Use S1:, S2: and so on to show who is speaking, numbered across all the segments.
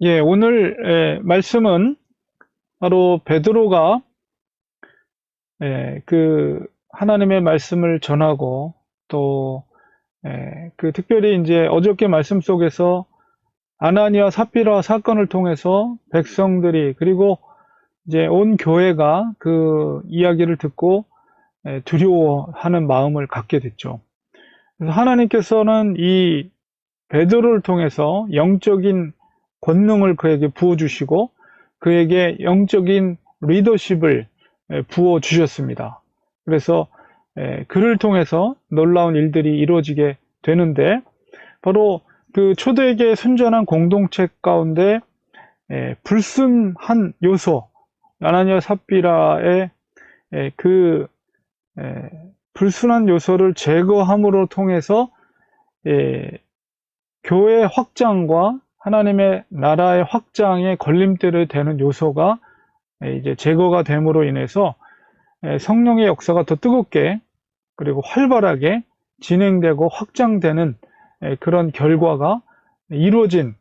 S1: 예, 오늘 말씀은 바로 베드로가 그 하나님의 말씀을 전하고 또 그 특별히 이제 어저께 말씀 속에서 아나니아 삽비라 사건을 통해서 백성들이 그리고 이제 온 교회가 그 이야기를 듣고 두려워하는 마음을 갖게 됐죠. 그래서 하나님께서는 이 베드로를 통해서 영적인 권능을 그에게 부어주시고 그에게 영적인 리더십을 부어 주셨습니다. 그래서 그를 통해서 놀라운 일들이 이루어지게 되는데 바로 그 초대에게 순전한 공동체 가운데 불순한 요소 아나니아 삽비라의 그 불순한 요소를 제거함으로 통해서 교회 확장과 하나님의 나라의 확장에 걸림돌이 되는 요소가 이제 제거가 됨으로 인해서 성령의 역사가 더 뜨겁게 그리고 활발하게 진행되고 확장되는 그런 결과가 이루어진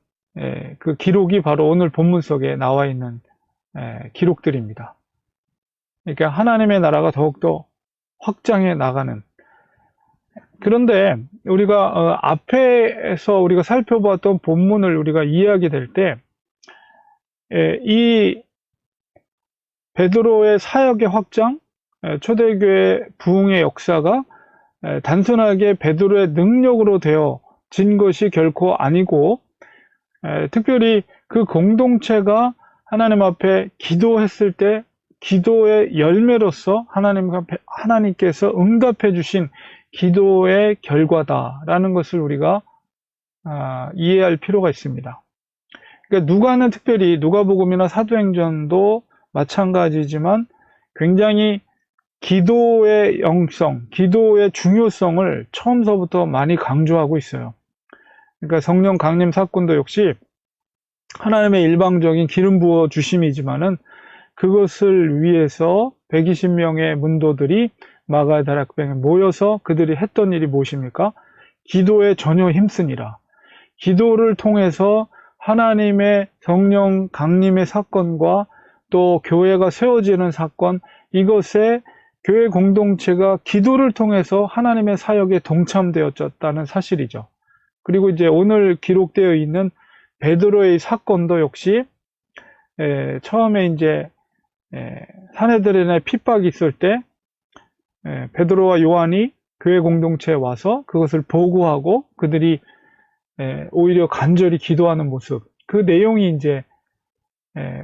S1: 그 기록이 바로 오늘 본문 속에 나와 있는 기록들입니다. 그러니까 하나님의 나라가 더욱더 확장해 나가는. 그런데 우리가 앞에서 우리가 살펴봤던 본문을 우리가 이해하게 될 때 이 베드로의 사역의 확장, 초대교회 부흥의 역사가 단순하게 베드로의 능력으로 되어진 것이 결코 아니고 특별히 그 공동체가 하나님 앞에 기도했을 때 기도의 열매로서 하나님께서 응답해 주신 기도의 결과다라는 것을 우리가 이해할 필요가 있습니다. 그러니까 누가는 특별히 누가복음이나 사도행전도 마찬가지지만 굉장히 기도의 영성, 기도의 중요성을 처음서부터 많이 강조하고 있어요. 그러니까 성령 강림 사건도 역시 하나님의 일방적인 기름 부어 주심이지만은 그것을 위해서 120명의 문도들이 마가다락방에 모여서 그들이 했던 일이 무엇입니까? 기도에 전혀 힘쓰니라. 기도를 통해서 하나님의 성령 강림의 사건과 또 교회가 세워지는 사건, 이것에 교회 공동체가 기도를 통해서 하나님의 사역에 동참되었다는 사실이죠. 그리고 이제 오늘 기록되어 있는 베드로의 사건도 역시 처음에 이제 사내들인의 핍박이 있을 때 베드로와 요한이 교회 공동체에 와서 그것을 보고하고 그들이 오히려 간절히 기도하는 모습, 그 내용이 이제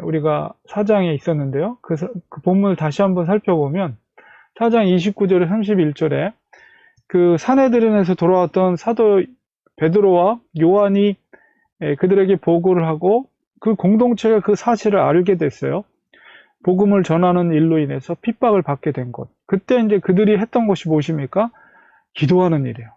S1: 우리가 4장에 있었는데요. 그 본문을 다시 한번 살펴보면 4장 29절에 31절에 그 사내들인에서 돌아왔던 사도 베드로와 요한이 그들에게 보고를 하고 그 공동체가 그 사실을 알게 됐어요. 복음을 전하는 일로 인해서 핍박을 받게 된 것. 그때 이제 그들이 했던 것이 무엇입니까? 기도하는 일이에요.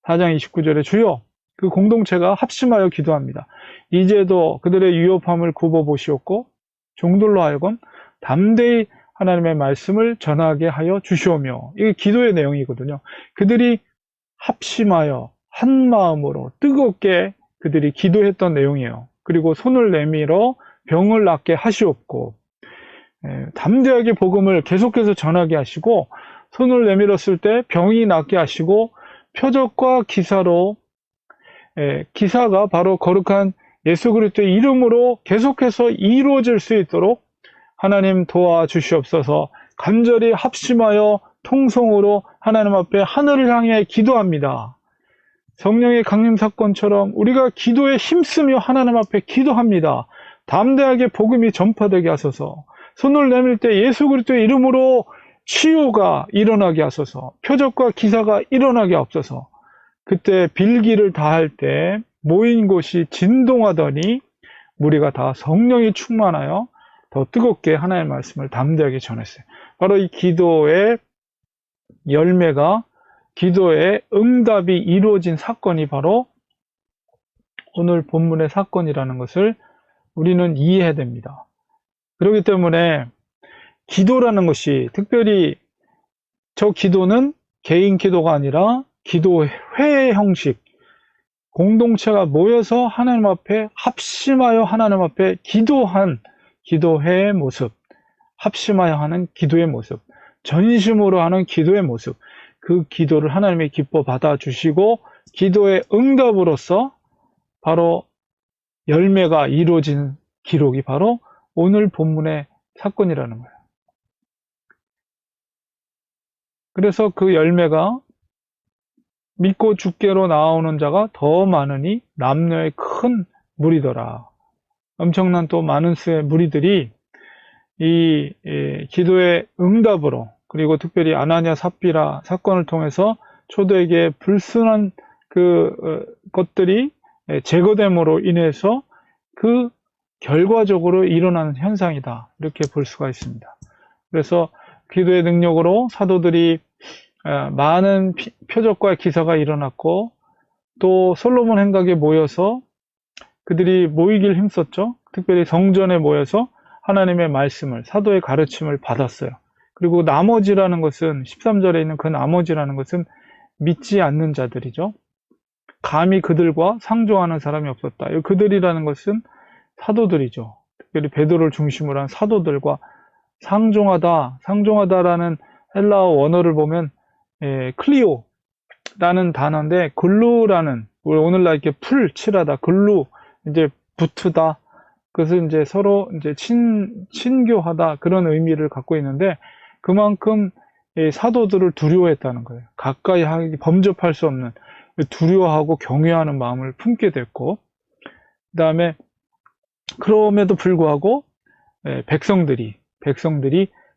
S1: 4장 29절에 주여, 그 공동체가 합심하여 기도합니다. 이제도 그들의 유협함을 굽어보시옵고 종들로 하여금 담대히 하나님의 말씀을 전하게 하여 주시오며. 이게 기도의 내용이거든요. 그들이 합심하여 한 마음으로 뜨겁게 그들이 기도했던 내용이에요. 그리고 손을 내밀어 병을 낫게 하시옵고 담대하게 복음을 계속해서 전하게 하시고 손을 내밀었을 때 병이 낫게 하시고 표적과 기사로 기사가 바로 거룩한 예수 그리스도의 이름으로 계속해서 이루어질 수 있도록 하나님 도와주시옵소서. 간절히 합심하여 통성으로 하나님 앞에 하늘을 향해 기도합니다. 성령의 강림 사건처럼 우리가 기도에 힘쓰며 하나님 앞에 기도합니다. 담대하게 복음이 전파되게 하소서. 손을 내밀 때 예수 그리스도의 이름으로 치유가 일어나게 하소서. 표적과 기사가 일어나게 하옵소서. 그때 빌기를 다할 때 모인 곳이 진동하더니 무리가 다 성령이 충만하여 더 뜨겁게 하나님의 말씀을 담대하게 전했어요. 바로 이 기도의 열매가 기도의 응답이 이루어진 사건이 바로 오늘 본문의 사건이라는 것을 우리는 이해해야 됩니다. 그렇기 때문에 기도라는 것이 특별히 저 기도는 개인 기도가 아니라 기도회 형식, 공동체가 모여서 하나님 앞에 합심하여 하나님 앞에 기도회의 모습, 합심하여 하는 기도의 모습, 전심으로 하는 기도의 모습, 그 기도를 하나님이 기뻐 받아주시고 기도의 응답으로서 바로 열매가 이루어진 기록이 바로 오늘 본문의 사건이라는 거예요. 그래서 그 열매가 믿고 주께로 나오는 자가 더 많으니 남녀의 큰 무리더라. 엄청난 또 많은 수의 무리들이 이 기도의 응답으로, 그리고 특별히 아나니아 삽비라 사건을 통해서 초대에게 불순한 것들이 제거됨으로 인해서 그 결과적으로 일어나는 현상이다, 이렇게 볼 수가 있습니다. 그래서 기도의 능력으로 사도들이 많은 표적과 기사가 일어났고, 또 솔로몬 행각에 모여서 그들이 모이길 힘썼죠. 특별히 성전에 모여서 하나님의 말씀을, 사도의 가르침을 받았어요. 그리고 나머지라는 것은, 13절에 있는 그 나머지라는 것은 믿지 않는 자들이죠. 감히 그들과 상종하는 사람이 없었다. 그들이라는 것은 사도들이죠. 특별히 베드로를 중심으로 한 사도들과 상종하다라는 헬라어 원어를 보면 클리오라는 단어인데, 글루라는, 오늘날 이렇게 칠하다, 글루, 이제 붙으다, 그것은 이제 서로 이제 친교하다, 그런 의미를 갖고 있는데, 그만큼 사도들을 두려워했다는 거예요. 가까이 범접할 수 없는, 두려워하고 경외하는 마음을 품게 됐고, 그 다음에 그럼에도 불구하고 백성들이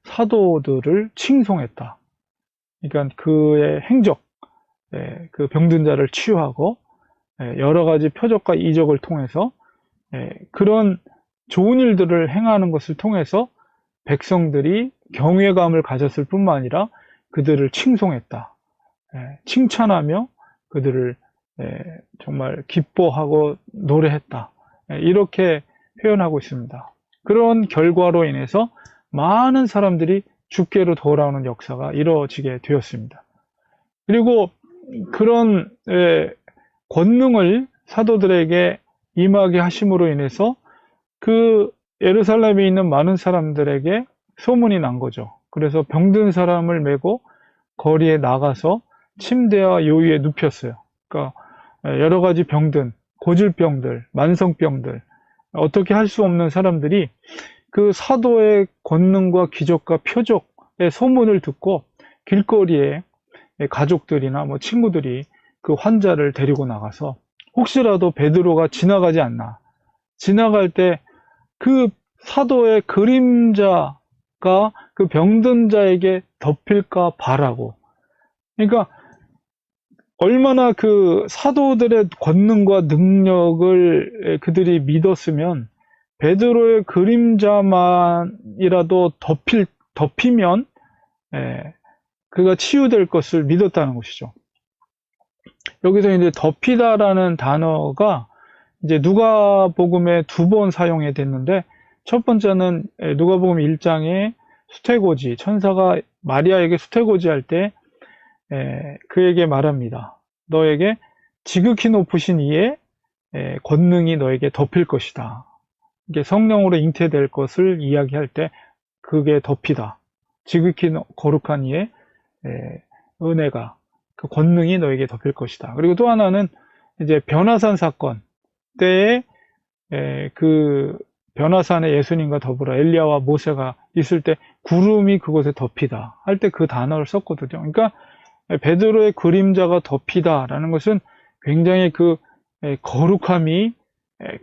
S1: 사도들을 칭송했다. 그러니까 그의 행적, 그 병든 자를 치유하고 여러 가지 표적과 이적을 통해서 그런 좋은 일들을 행하는 것을 통해서 백성들이 경외감을 가졌을 뿐만 아니라 그들을 칭송했다. 칭찬하며 그들을 정말 기뻐하고 노래했다. 이렇게 표현하고 있습니다. 그런 결과로 인해서 많은 사람들이 주께로 돌아오는 역사가 이루어지게 되었습니다. 그리고 그런 권능을 사도들에게 임하게 하심으로 인해서 그 예루살렘에 있는 많은 사람들에게 소문이 난 거죠. 그래서 병든 사람을 메고 거리에 나가서 침대와 요위에 눕혔어요. 그러니까 여러 가지 병든, 고질병들, 만성병들, 어떻게 할 수 없는 사람들이 그 사도의 권능과 기적과 표적의 소문을 듣고 길거리에 가족들이나 뭐 친구들이 그 환자를 데리고 나가서 혹시라도 베드로가 지나가지 않나, 지나갈 때 그 사도의 그림자가 그 병든 자에게 덮일까 바라고. 그러니까 얼마나 그 사도들의 권능과 능력을 그들이 믿었으면 베드로의 그림자만이라도 덮이면 그가 치유될 것을 믿었다는 것이죠. 여기서 이제 덮이다라는 단어가 이제 누가복음에 2번 사용이 됐는데, 첫 번째는 누가복음 1장에 수태고지, 천사가 마리아에게 수태고지 할 때 그에게 말합니다. 너에게 지극히 높으신 이의 권능이 너에게 덮일 것이다. 이게 성령으로 잉태될 것을 이야기할 때 그게 덮이다. 지극히 거룩한 이의 은혜가, 그 권능이 너에게 덮일 것이다. 그리고 또 하나는 이제 변화산 사건 때에 그 변화산에 예수님과 더불어 엘리야와 모세가 있을 때 구름이 그곳에 덮이다 할 때 그 단어를 썼거든요. 그러니까 베드로의 그림자가 덮이다라는 것은 굉장히 그 거룩함이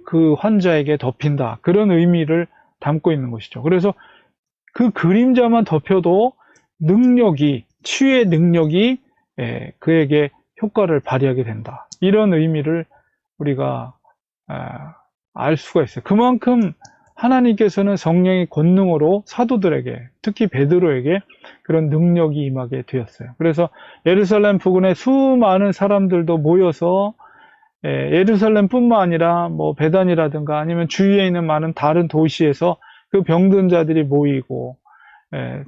S1: 그 환자에게 덮인다, 그런 의미를 담고 있는 것이죠. 그래서 그 그림자만 덮여도 치유의 능력이 그에게 효과를 발휘하게 된다, 이런 의미를 우리가 알 수가 있어요. 그만큼 하나님께서는 성령의 권능으로 사도들에게, 특히 베드로에게 그런 능력이 임하게 되었어요. 그래서 예루살렘 부근에 수많은 사람들도 모여서 예루살렘뿐만 아니라 뭐 베단이라든가 아니면 주위에 있는 많은 다른 도시에서 그 병든 자들이 모이고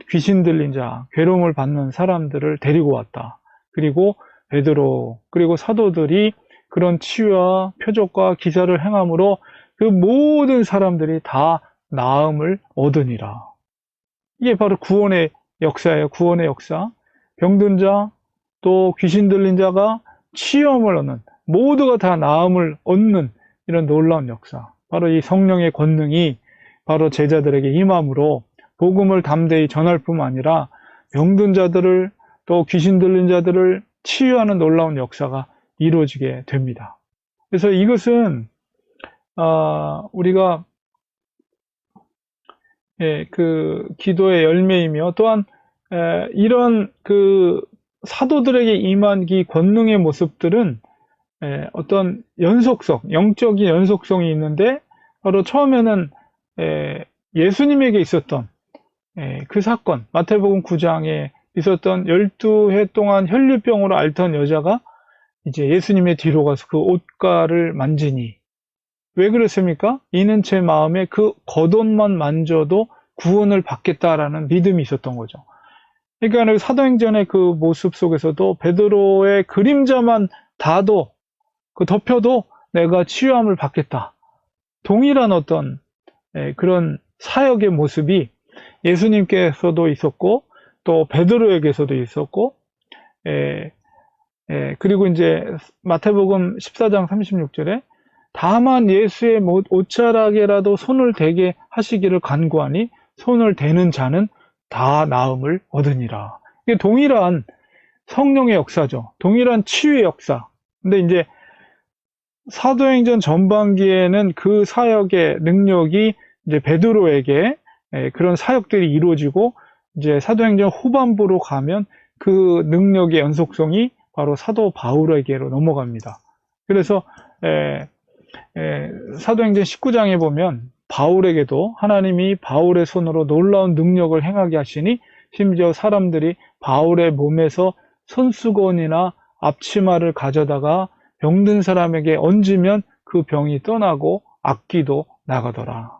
S1: 귀신 들린 자, 괴로움을 받는 사람들을 데리고 왔다. 그리고 베드로, 그리고 사도들이 그런 치유와 표적과 기사를 행함으로 그 모든 사람들이 다 나음을 얻으니라. 이게 바로 구원의 역사예요. 구원의 역사. 병든 자, 또 귀신 들린 자가 치유함을 얻는, 모두가 다 나음을 얻는 이런 놀라운 역사. 바로 이 성령의 권능이 바로 제자들에게 임함으로 복음을 담대히 전할 뿐만 아니라 병든 자들을, 또 귀신 들린 자들을 치유하는 놀라운 역사가 이루어지게 됩니다. 그래서 이것은 우리가 그 기도의 열매이며, 또한 이런 그 사도들에게 임한 이 권능의 모습들은 어떤 연속성, 영적인 연속성이 있는데, 바로 처음에는 예수님에게 있었던 그 사건, 마태복음 9장에 있었던 12해 동안 혈류병으로 앓던 여자가 이제 예수님의 뒤로 가서 그 옷가를 만지니, 왜 그랬습니까? 이는 제 마음에 그 겉옷만 만져도 구원을 받겠다라는 믿음이 있었던 거죠. 그러니까 사도행전의 그 모습 속에서도 베드로의 그림자만 닿아도, 그 덮여도 내가 치유함을 받겠다. 동일한 어떤 그런 사역의 모습이 예수님께서도 있었고, 또 베드로에게서도 있었고, 그리고 이제 마태복음 14장 36절에 다만 예수의 옷자락에라도 손을 대게 하시기를 간구하니 손을 대는 자는 다 나음을 얻으니라. 이게 동일한 성령의 역사죠. 동일한 치유의 역사. 근데 이제 사도행전 전반기에는 그 사역의 능력이 이제 베드로에게 그런 사역들이 이루어지고, 이제 사도행전 후반부로 가면 그 능력의 연속성이 바로 사도 바울에게로 넘어갑니다. 그래서 사도행전 19장에 보면 바울에게도 하나님이 바울의 손으로 놀라운 능력을 행하게 하시니, 심지어 사람들이 바울의 몸에서 손수건이나 앞치마를 가져다가 병든 사람에게 얹으면 그 병이 떠나고 악귀도 나가더라.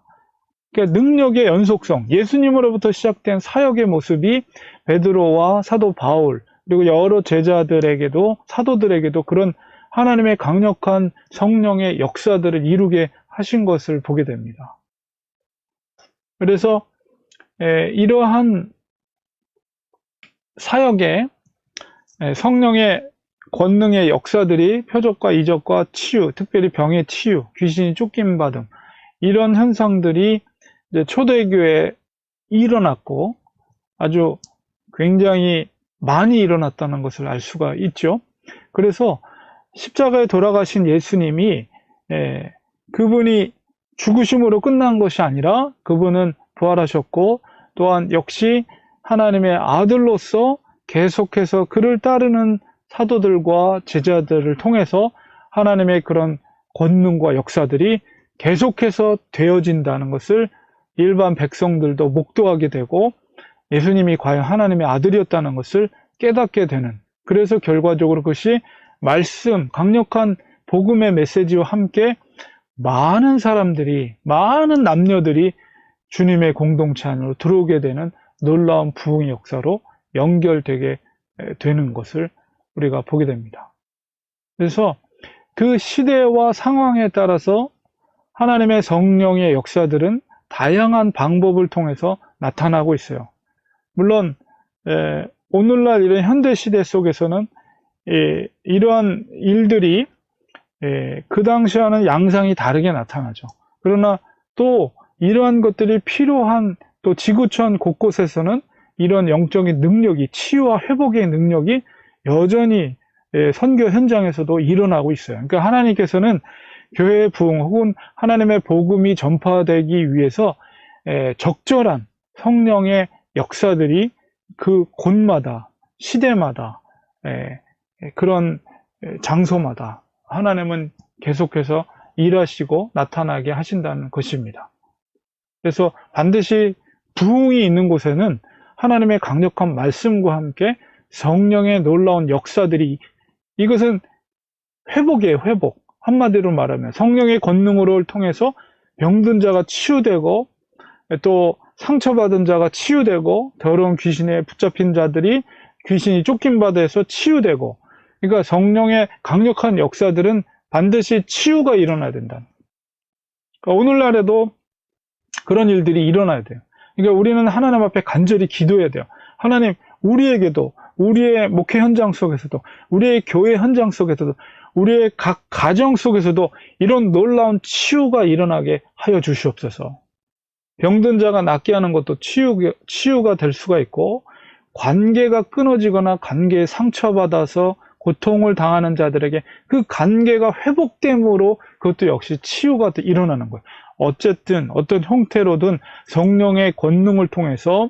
S1: 그러니까 능력의 연속성, 예수님으로부터 시작된 사역의 모습이 베드로와 사도 바울, 그리고 여러 제자들에게도, 사도들에게도 그런 하나님의 강력한 성령의 역사들을 이루게 하신 것을 보게 됩니다. 그래서 이러한 사역의 성령의 권능의 역사들이 표적과 이적과 치유, 특별히 병의 치유, 귀신이 쫓김바 등 이런 현상들이 이제 초대교회에 일어났고, 아주 굉장히 많이 일어났다는 것을 알 수가 있죠. 그래서 십자가에 돌아가신 예수님이 그분이 죽으심으로 끝난 것이 아니라 그분은 부활하셨고, 또한 역시 하나님의 아들로서 계속해서 그를 따르는 사도들과 제자들을 통해서 하나님의 그런 권능과 역사들이 계속해서 되어진다는 것을 일반 백성들도 목도하게 되고, 예수님이 과연 하나님의 아들이었다는 것을 깨닫게 되는, 그래서 결과적으로 그것이 말씀, 강력한 복음의 메시지와 함께 많은 사람들이, 많은 남녀들이 주님의 공동체 안으로 들어오게 되는 놀라운 부흥의 역사로 연결되게 되는 것을 우리가 보게 됩니다. 그래서 그 시대와 상황에 따라서 하나님의 성령의 역사들은 다양한 방법을 통해서 나타나고 있어요. 물론 오늘날 이런 현대 시대 속에서는 이러한 일들이 그 당시와는 양상이 다르게 나타나죠. 그러나 또 이러한 것들이 필요한, 또 지구촌 곳곳에서는 이런 영적인 능력이, 치유와 회복의 능력이 여전히 선교 현장에서도 일어나고 있어요. 그러니까 하나님께서는 교회의 부흥 혹은 하나님의 복음이 전파되기 위해서 적절한 성령의 역사들이 그 곳마다, 시대마다, 그런 장소마다 하나님은 계속해서 일하시고 나타나게 하신다는 것입니다. 그래서 반드시 부흥이 있는 곳에는 하나님의 강력한 말씀과 함께 성령의 놀라운 역사들이, 이것은 회복이에요, 회복. 한마디로 말하면 성령의 권능으로 통해서 병든 자가 치유되고, 또 상처받은 자가 치유되고, 더러운 귀신에 붙잡힌 자들이 귀신이 쫓김 바다에서 치유되고, 그러니까 성령의 강력한 역사들은 반드시 치유가 일어나야 된다. 그러니까 오늘날에도 그런 일들이 일어나야 돼요. 그러니까 우리는 하나님 앞에 간절히 기도해야 돼요. 하나님, 우리에게도, 우리의 목회 현장 속에서도, 우리의 교회 현장 속에서도, 우리의 각 가정 속에서도 이런 놀라운 치유가 일어나게 하여 주시옵소서. 병든 자가 낫게 하는 것도 치유가 될 수가 있고, 관계가 끊어지거나 관계에 상처받아서 고통을 당하는 자들에게 그 관계가 회복됨으로 그것도 역시 치유가 일어나는 거예요. 어쨌든 어떤 형태로든 성령의 권능을 통해서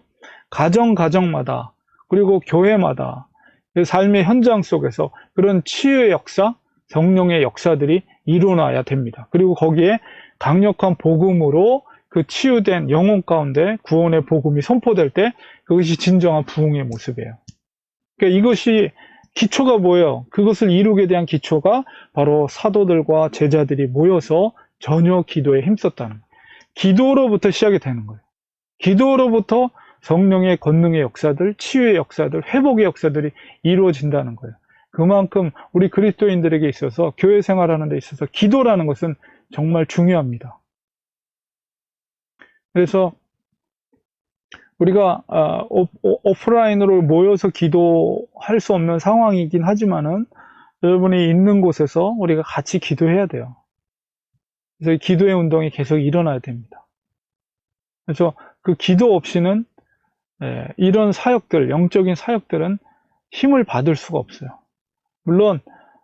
S1: 가정마다 그리고 교회마다 그 삶의 현장 속에서 그런 치유의 역사, 성령의 역사들이 일어나야 됩니다. 그리고 거기에 강력한 복음으로 그 치유된 영혼 가운데 구원의 복음이 선포될 때 그것이 진정한 부흥의 모습이에요. 그러니까 이것이 기초가 뭐예요? 그것을 이루게 대한 기초가 바로 사도들과 제자들이 모여서 전혀 기도에 힘썼다는 거예요. 기도로부터 시작이 되는 거예요. 기도로부터 성령의 권능의 역사들, 치유의 역사들, 회복의 역사들이 이루어진다는 거예요. 그만큼 우리 그리스도인들에게 있어서 교회 생활하는 데 있어서 기도라는 것은 정말 중요합니다. 그래서 우리가 오프라인으로 모여서 기도할 수 없는 상황이긴 하지만은 여러분이 있는 곳에서 우리가 같이 기도해야 돼요. 그래서 기도의 운동이 계속 일어나야 됩니다. 그래서 그 기도 없이는 이런 사역들, 영적인 사역들은 힘을 받을 수가 없어요. 물론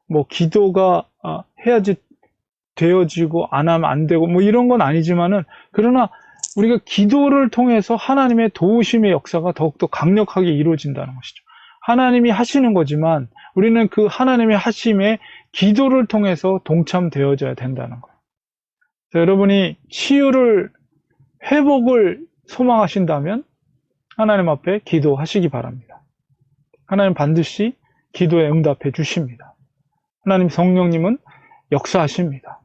S1: 뭐 기도가 해야지 되어지고 안 하면 안 되고 뭐 이런 건 아니지만은, 그러나 우리가 기도를 통해서 하나님의 도우심의 역사가 더욱더 강력하게 이루어진다는 것이죠. 하나님이 하시는 거지만 우리는 그 하나님의 하심에 기도를 통해서 동참되어져야 된다는 거예요. 여러분이 치유를, 회복을 소망하신다면 하나님 앞에 기도하시기 바랍니다. 하나님 반드시 기도에 응답해 주십니다. 하나님 성령님은 역사하십니다.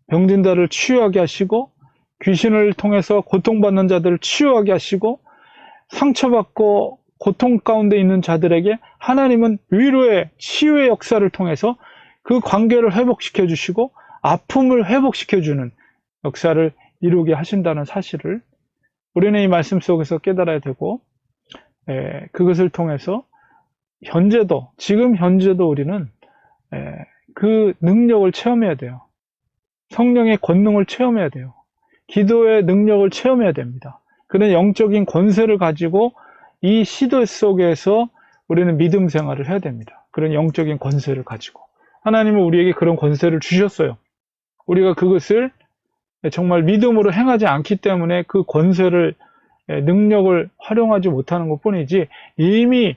S1: 병든 자를 치유하게 하시고, 귀신을 통해서 고통받는 자들을 치유하게 하시고, 상처받고 고통 가운데 있는 자들에게 하나님은 위로의 치유의 역사를 통해서 그 관계를 회복시켜 주시고 아픔을 회복시켜 주는 역사를 이루게 하신다는 사실을 우리는 이 말씀 속에서 깨달아야 되고, 그것을 통해서 지금 현재도 우리는 그 능력을 체험해야 돼요. 성령의 권능을 체험해야 돼요. 기도의 능력을 체험해야 됩니다. 그런 영적인 권세를 가지고 이 시대 속에서 우리는 믿음 생활을 해야 됩니다. 그런 영적인 권세를 가지고 하나님은 우리에게 그런 권세를 주셨어요. 우리가 그것을 정말 믿음으로 행하지 않기 때문에 그 권세를, 능력을 활용하지 못하는 것 뿐이지, 이미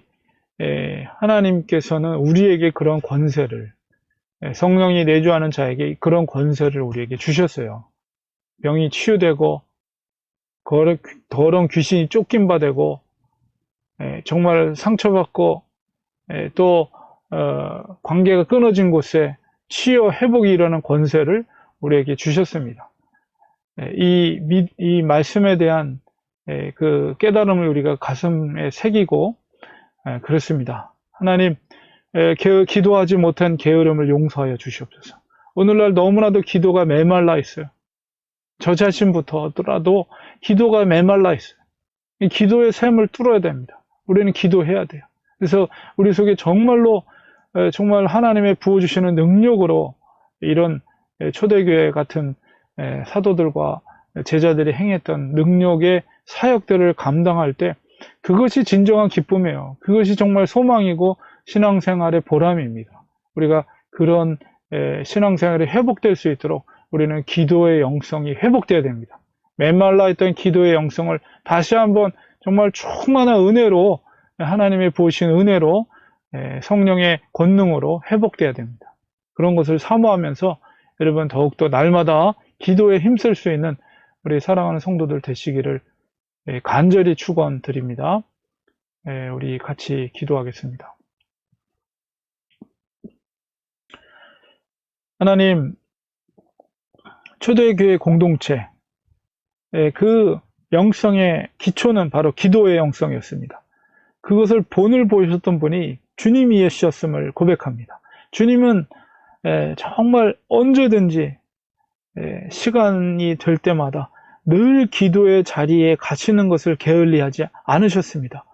S1: 하나님께서는 우리에게 그런 권세를, 성령이 내주하는 자에게 그런 권세를 우리에게 주셨어요. 병이 치유되고 더러운 귀신이 쫓긴 바 되고, 정말 상처받고 또 관계가 끊어진 곳에 치유 회복이 일어나는 권세를 우리에게 주셨습니다. 이 말씀에 대한 그 깨달음을 우리가 가슴에 새기고 그렇습니다. 하나님, 기도하지 못한 게으름을 용서하여 주시옵소서. 오늘날 너무나도 기도가 메말라 있어요. 저 자신부터라도 기도가 메말라 있어요. 이 기도의 샘을 뚫어야 됩니다. 우리는 기도해야 돼요. 그래서 우리 속에 정말 하나님의 부어주시는 능력으로 이런 초대교회 같은 사도들과 제자들이 행했던 능력의 사역들을 감당할 때 그것이 진정한 기쁨이에요. 그것이 정말 소망이고 신앙생활의 보람입니다. 우리가 그런 신앙생활이 회복될 수 있도록 우리는 기도의 영성이 회복돼야 됩니다. 메말라 있던 기도의 영성을 다시 한번 정말 충만한 은혜로, 하나님의 부으신 은혜로, 성령의 권능으로 회복돼야 됩니다. 그런 것을 사모하면서 여러분 더욱더 날마다 기도에 힘쓸 수 있는 우리 사랑하는 성도들 되시기를 간절히 축원드립니다. 우리 같이 기도하겠습니다. 하나님, 초대교회 공동체, 그 영성의 기초는 바로 기도의 영성이었습니다. 그것을 본을 보이셨던 분이 주님이셨음을 고백합니다. 주님은 정말 언제든지 시간이 될 때마다 늘 기도의 자리에 가시는 것을 게을리하지 않으셨습니다.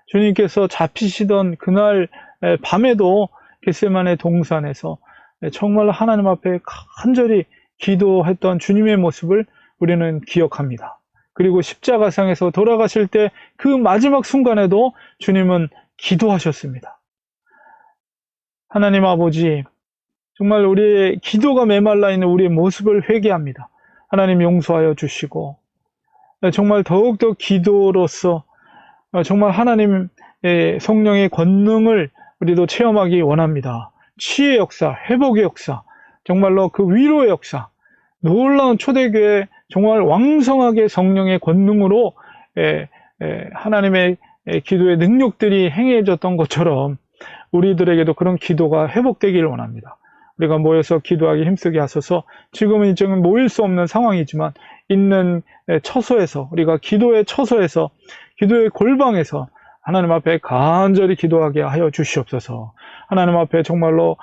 S1: 주님께서 잡히시던 그날 밤에도 겟세마네 동산에서 정말 하나님 앞에 간절히 기도했던 주님의 모습을 우리는 기억합니다. 그리고 십자가상에서 돌아가실 때 그 마지막 순간에도 주님은 기도하셨습니다. 하나님 아버지, 정말 우리의 기도가 메말라 있는 우리의 모습을 회개합니다. 하나님 용서하여 주시고 정말 더욱더 기도로서 정말 하나님의 성령의 권능을 우리도 체험하기 원합니다. 치유의 역사, 회복의 역사, 정말로 그 위로의 역사, 놀라운 초대교회 정말 왕성하게 성령의 권능으로 하나님의 기도의 능력들이 행해졌던 것처럼 우리들에게도 그런 기도가 회복되기를 원합니다. 우리가 모여서 기도하기 힘쓰게 하소서. 지금은 이제 모일 수 없는 상황이지만 있는 처소에서, 우리가 기도의 처소에서, 기도의 골방에서 하나님 앞에 간절히 기도하게 하여 주시옵소서. 하나님 앞에 정말로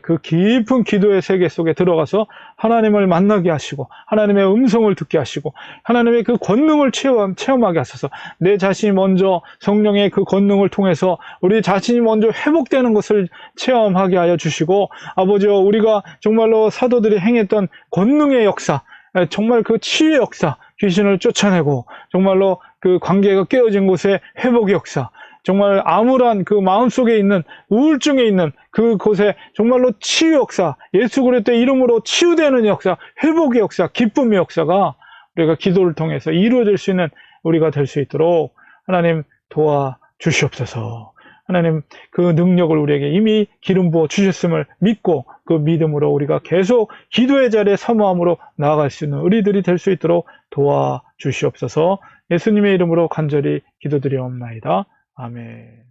S1: 그 깊은 기도의 세계 속에 들어가서 하나님을 만나게 하시고 하나님의 음성을 듣게 하시고 하나님의 그 권능을 체험하게 하소서. 내 자신이 먼저 성령의 그 권능을 통해서 우리 자신이 먼저 회복되는 것을 체험하게 하여 주시고, 아버지여, 우리가 정말로 사도들이 행했던 권능의 역사, 정말 그 치유의 역사, 귀신을 쫓아내고 정말로 그 관계가 깨어진 곳의 회복의 역사, 정말 암울한 그 마음속에 있는 우울증에 있는 그곳에 정말로 치유 역사, 예수 그리스도의 이름으로 치유되는 역사, 회복의 역사, 기쁨의 역사가 우리가 기도를 통해서 이루어질 수 있는 우리가 될 수 있도록 하나님 도와주시옵소서. 하나님 그 능력을 우리에게 이미 기름 부어 주셨음을 믿고 그 믿음으로 우리가 계속 기도의 자리에 사모함으로 나아갈 수 있는 우리들이 될 수 있도록 도와주시옵소서. 예수님의 이름으로 간절히 기도드리옵나이다. 아멘.